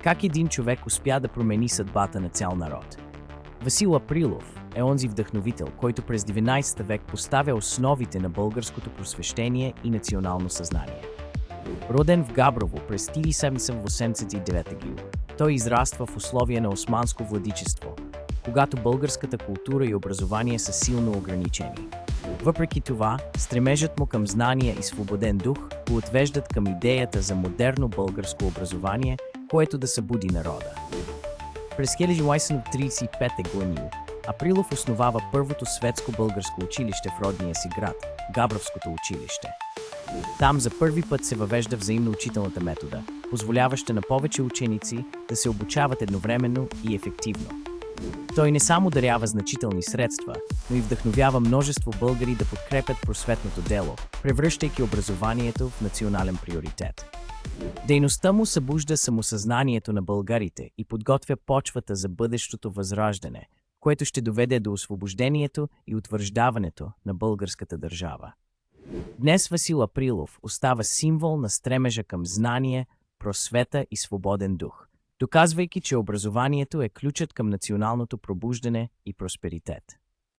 Как един човек успя да промени съдбата на цял народ? Васил Априлов е онзи вдъхновител, който през 19 век поставя основите на българското просвещение и национално съзнание. Роден в Габрово през 1789 г., той израства в условия на османско владичество, когато българската култура и образование са силно ограничени. Въпреки това, стремежът му към знания и свободен дух го отвеждат към идеята за модерно българско образование, което да събуди народа. През 1835 г. Априлов основава първото светско българско училище в родния си град – Габровското училище. Там за първи път се въвежда взаимно учителната метода, позволяваща на повече ученици да се обучават едновременно и ефективно. Той не само дарява значителни средства, но и вдъхновява множество българи да подкрепят просветното дело, превръщайки образованието в национален приоритет. Дейността му събужда самосъзнанието на българите и подготвя почвата за бъдещото възраждане, което ще доведе до освобождението и утвърждаването на българската държава. Днес Васил Априлов остава символ на стремежа към знание, просвета и свободен дух, доказвайки, че образованието е ключът към националното пробуждане и просперитет.